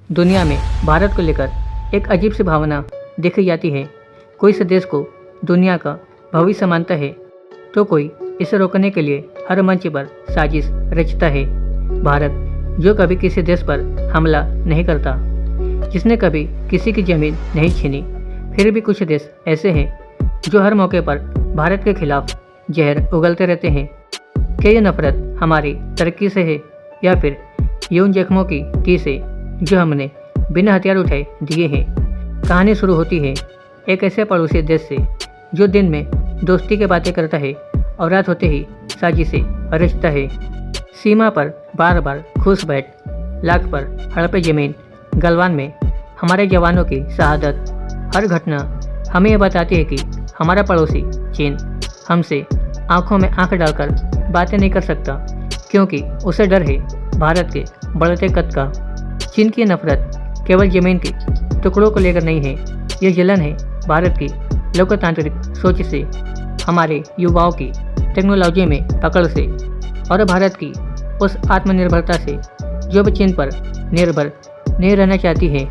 दुनिया में भारत को लेकर एक अजीब सी भावना देखी जाती है। कोई इस देश को दुनिया का भविष्य मानता है तो कोई इसे रोकने के लिए हर मंच पर साजिश रचता है। भारत जो कभी किसी देश पर हमला नहीं करता, जिसने कभी किसी की जमीन नहीं छीनी, फिर भी कुछ देश ऐसे हैं जो हर मौके पर भारत के खिलाफ जहर उगलते रहते हैं। क्या ये नफरत हमारी तरक्की से है या फिर ये उन जख्मों की टी से जो हमने बिना हथियार उठाए दिए हैं? कहानी शुरू होती है एक ऐसे पड़ोसी देश से जो दिन में दोस्ती की बातें करता है और रात होते ही साजिशें रचता है। सीमा पर बार बार घुसपैठ, लाख पर हड़पे जमीन, गलवान में हमारे जवानों की शहादत। हर घटना हमें यह बताती है कि हमारा पड़ोसी चीन हमसे आंखों में आंख डालकर बातें नहीं कर सकता, क्योंकि उसे डर है भारत के बढ़ते कद का। चीन की नफरत केवल जमीन के टुकड़ों को लेकर नहीं है, ये जलन है भारत की लोकतांत्रिक सोच से, हमारे युवाओं की टेक्नोलॉजी में पकड़ से और भारत की उस आत्मनिर्भरता से जो भी चीन पर निर्भर नहीं रहना चाहती है।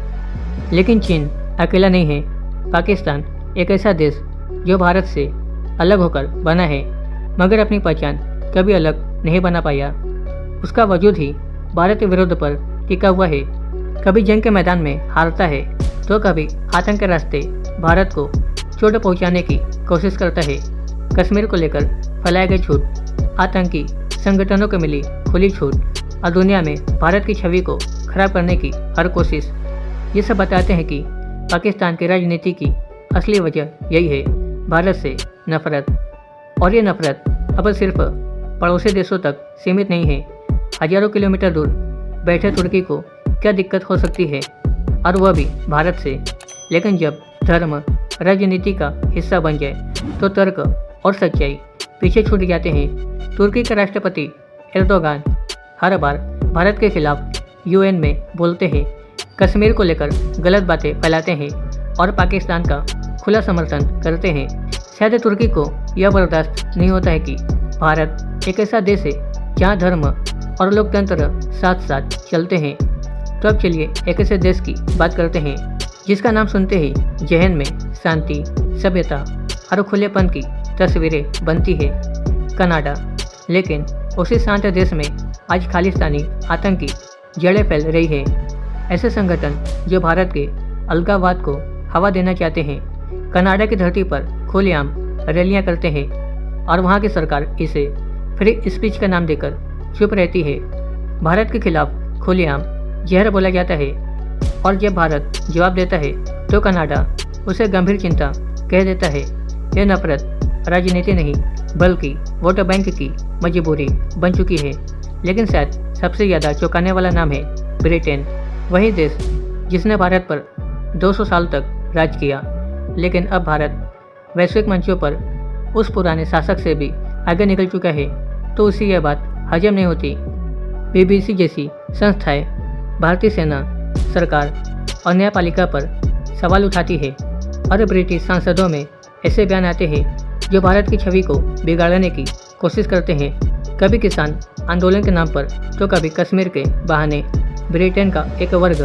लेकिन चीन अकेला नहीं है। पाकिस्तान एक ऐसा देश जो भारत से अलग होकर बना है, मगर अपनी पहचान कभी अलग नहीं बना पाया। उसका वजूद ही भारत के विरोध पर टिका हुआ है। कभी जंग के मैदान में हारता है तो कभी आतंक के रास्ते भारत को चोट पहुंचाने की कोशिश करता है। कश्मीर को लेकर फैलाए गए झूठ, आतंकी संगठनों को मिली खुली छूट और दुनिया में भारत की छवि को खराब करने की हर कोशिश, ये सब बताते हैं कि पाकिस्तान की राजनीति की असली वजह यही है, भारत से नफरत। और ये नफरत अब सिर्फ पड़ोसी देशों तक सीमित नहीं है। हजारों किलोमीटर दूर बैठे तुर्की को क्या दिक्कत हो सकती है, और वह भी भारत से। लेकिन जब धर्म राजनीति का हिस्सा बन जाए तो तर्क और सच्चाई पीछे छूट जाते हैं। तुर्की के राष्ट्रपति एर्दोगान हर बार भारत के खिलाफ यूएन में बोलते हैं, कश्मीर को लेकर गलत बातें फैलाते हैं और पाकिस्तान का खुला समर्थन करते हैं। शायद तुर्की को यह बर्दाश्त नहीं होता है कि भारत एक ऐसा देश है जहाँ धर्म और लोकतंत्र साथ साथ चलते हैं। तो अब चलिए एक ऐसे देश की बात करते हैं जिसका नाम सुनते ही जहन में शांति, सभ्यता और खुलेपन की तस्वीरें बनती है, कनाडा। लेकिन उसी शांत देश में आज खालिस्तानी आतंकी जड़ें फैल रही है। ऐसे संगठन जो भारत के अलगाववाद को हवा देना चाहते हैं, कनाडा की धरती पर खुलेआम रैलियां करते हैं और वहां की सरकार इसे फ्री स्पीच का नाम देकर चुप रहती है। भारत के खिलाफ खुलेआम जहर बोला जाता है और जब भारत जवाब देता है तो कनाडा उसे गंभीर चिंता कह देता है। यह नफरत राजनीति नहीं बल्कि वोट बैंक की मजबूरी बन चुकी है। लेकिन शायद सबसे ज़्यादा चौंकाने वाला नाम है ब्रिटेन, वही देश जिसने भारत पर 200 साल तक राज किया। लेकिन अब भारत वैश्विक मंचों पर उस पुराने शासक से भी आगे निकल चुका है, तो उसे यह बात हजम नहीं होती। BBC जैसी संस्थाएं भारतीय सेना, सरकार और न्यायपालिका पर सवाल उठाती है और ब्रिटिश सांसदों में ऐसे बयान आते हैं जो भारत की छवि को बिगाड़ने की कोशिश करते हैं। कभी किसान आंदोलन के नाम पर तो कभी कश्मीर के बहाने। ब्रिटेन का एक वर्ग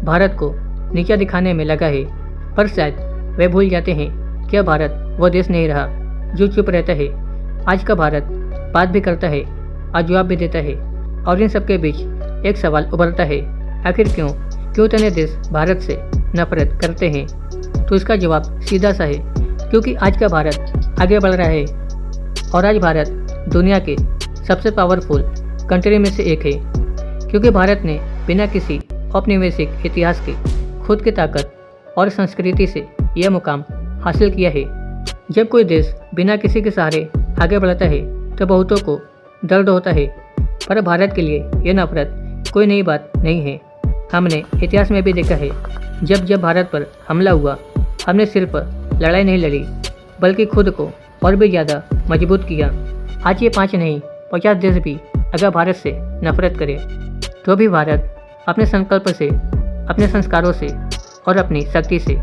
भारत को नीचा दिखाने में लगा है, पर शायद वे भूल जाते हैं कि भारत वो देश नहीं रहा जो चुप रहता है। आज का भारत बात भी करता है और जवाब भी देता है, और इन सबके बीच एक सवाल उभरता है, आखिर क्यों इतने देश भारत से नफरत करते हैं? तो इसका जवाब सीधा सा है, क्योंकि आज का भारत आगे बढ़ रहा है और आज भारत दुनिया के सबसे पावरफुल कंट्री में से एक है, क्योंकि भारत ने बिना किसी औपनिवेशिक इतिहास के खुद की ताकत और संस्कृति से यह मुकाम हासिल किया है। जब कोई देश बिना किसी के सहारे आगे बढ़ता है तो बहुतों को दर्द होता है, पर भारत के लिए यह नफरत कोई नई बात नहीं है। हमने इतिहास में भी देखा है, जब भारत पर हमला हुआ, हमने सिर्फ लड़ाई नहीं लड़ी बल्कि खुद को और भी ज़्यादा मजबूत किया। आज ये 5 नहीं 50 देश भी अगर भारत से नफरत करे तो भी भारत अपने संकल्प से, अपने संस्कारों से और अपनी शक्ति से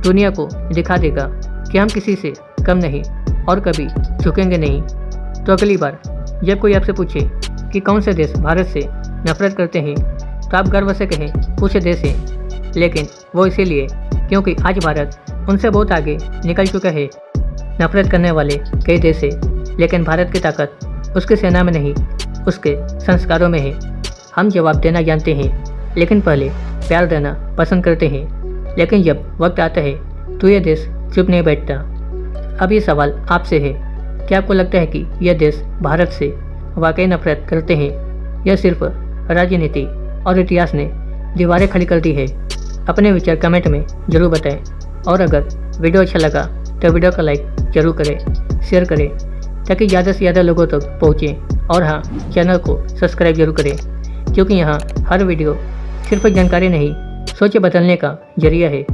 दुनिया को दिखा देगा कि हम किसी से कम नहीं और कभी झुकेंगे नहीं। तो अगली बार जब कोई आपसे पूछे कि कौन से देश भारत से नफरत करते हैं, तो आप गर्व से कहें कुछ देश है, लेकिन वो इसीलिए क्योंकि आज भारत उनसे बहुत आगे निकल चुका है। नफरत करने वाले कई देश है, लेकिन भारत की ताकत उसकी सेना में नहीं, उसके संस्कारों में है। हम जवाब देना जानते हैं, लेकिन पहले प्यार देना पसंद करते हैं। लेकिन जब वक्त आता है तो यह देश चुप नहीं बैठता। अब ये सवाल आपसे है, क्या आपको लगता है कि यह देश भारत से वाकई नफरत करते हैं या सिर्फ राजनीति और इतिहास ने दीवारें खड़ी कर दी है? अपने विचार कमेंट में ज़रूर बताएं, और अगर वीडियो अच्छा लगा तो वीडियो का लाइक ज़रूर करें, शेयर करें ताकि ज़्यादा से ज़्यादा लोगों तक पहुँचे। और हाँ, चैनल को सब्सक्राइब जरूर करें, क्योंकि यहाँ हर वीडियो सिर्फ जानकारी नहीं, सोच बदलने का जरिया है।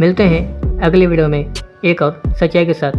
मिलते हैं अगले वीडियो में एक और सच्चाई के साथ।